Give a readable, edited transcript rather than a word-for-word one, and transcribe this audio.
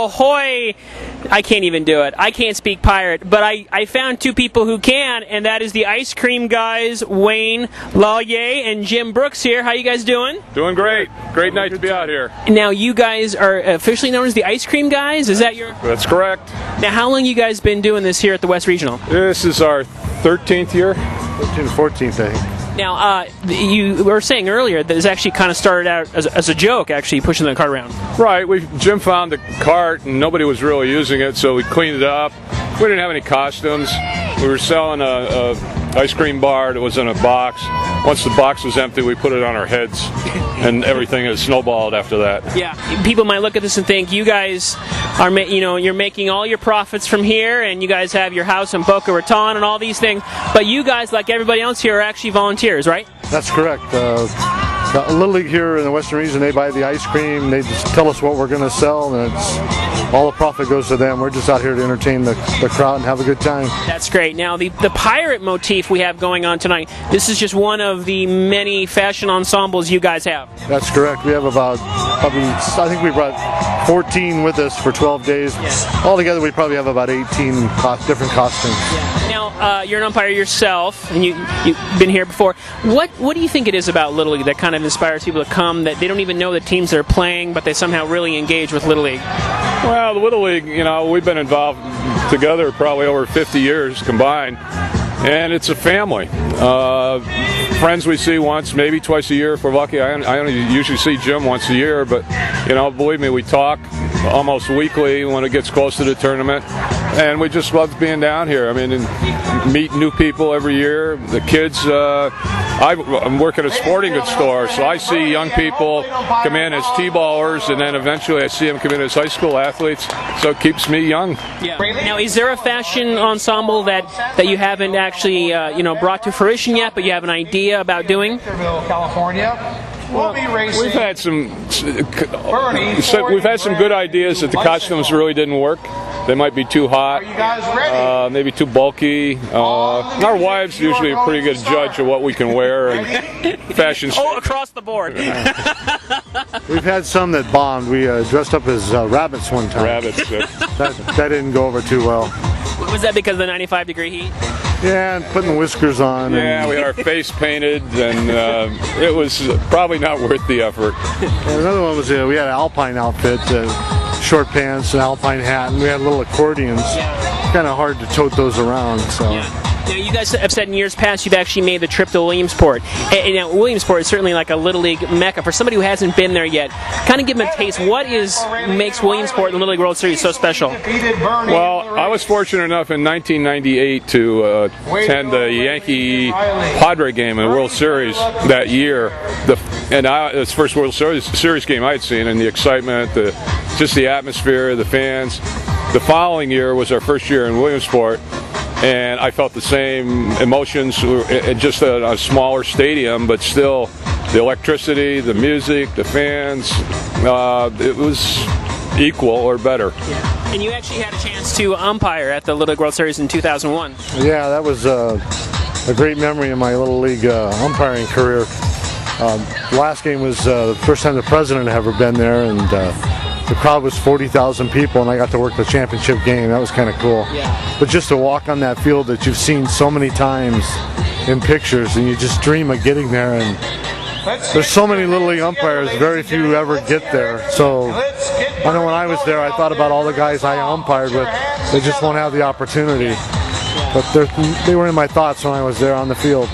ahoy! I can't even do it. I can't speak pirate, but I found two people who can, and that is the ice cream guys, Wayne Lallier and Jim Brooks here. How you guys doing? Doing great. Great night to be out here. Now you guys are officially known as the ice cream guys. Is that your? That's correct. Now how long you guys been doing this here at the West Regional? This is our 13th year. 13th, 14th, I think. Now, you were saying earlier that this actually kind of started out as a joke, actually, pushing the cart around. Right. Jim found the cart, and nobody was really using it, so we cleaned it up. We didn't have any costumes. We were selling a ice cream bar that was in a box. Once the box was empty, we put it on our heads, and everything has snowballed after that. Yeah. People might look at this and think, you guys are, you're making all your profits from here, and you guys have your house in Boca Raton and all these things, but you guys, like everybody else here, are actually volunteers, right? That's correct. The Little League here in the Western region, they buy the ice cream, they just tell us what we're going to sell, and all the profit goes to them. We're just out here to entertain the crowd and have a good time. That's great. Now, the pirate motif we have going on tonight, this is just one of the many fashion ensembles you guys have. That's correct. We have about, I think we brought 14 with us for 12 days. Yeah. Altogether, we probably have about 18 different costumes. Yeah. Now, you're an umpire yourself, and you've been here before. What do you think it is about Little League that kind of inspires people to come, that they don't even know the teams they're playing, but they somehow really engage with Little League? Well, the Little League, we've been involved together probably over 50 years combined, and it's a family. Friends we see once, maybe twice a year if we're lucky. I only usually see Jim once a year, but believe me, we talk almost weekly when it gets close to the tournament, and we just love being down here. I mean, and meet new people every year. The kids, I'm working at a sporting goods store, so I see young people come in as T-ballers, and then eventually I see them come in as high school athletes, so it keeps me young. Yeah. Now, is there a fashion ensemble that you haven't actually brought to fruition yet, but you have an idea about doing? California. Well, we've had some good ideas that the costumes really didn't work. They might be too hot, maybe too bulky. Our wives usually are a pretty good judge of what we can wear and fashion. Oh, across the board. We've had some that bombed. We dressed up as rabbits one time. Rabbits. That didn't go over too well. Was that because of the 95-degree heat? Yeah, and putting whiskers on. Yeah, we had our face painted, and it was probably not worth the effort. And another one was we had an alpine outfit, short pants, an alpine hat, and we had little accordions. Yeah. Kind of hard to tote those around. So. Yeah. Now, you guys have said in years past you've actually made the trip to Williamsport. And now, Williamsport is certainly like a Little League mecca. For somebody who hasn't been there yet, kind of give them a taste. What makes Williamsport and the Little League World Series so special? Well, I was fortunate enough in 1998 to attend the Yankee Padre game in the World Series that year. It was the first World Series game I had seen, and the excitement, just the atmosphere, the fans. The following year was our first year in Williamsport, and I felt the same emotions, just a smaller stadium, but still the electricity, the music, the fans, it was equal or better. Yeah. And you actually had a chance to umpire at the Little League World Series in 2001. Yeah, that was a great memory in my Little League umpiring career. The last game was the first time the president had ever been there, and the crowd was 40,000 people, and I got to work the championship game. That was kind of cool. Yeah. But just to walk on that field that you've seen so many times in pictures, and you just dream of getting there. And there's so many Little League umpires, very few ever get there. So I know when I was there, I thought about all the guys I umpired with. They just won't have the opportunity. But they were in my thoughts when I was there on the field.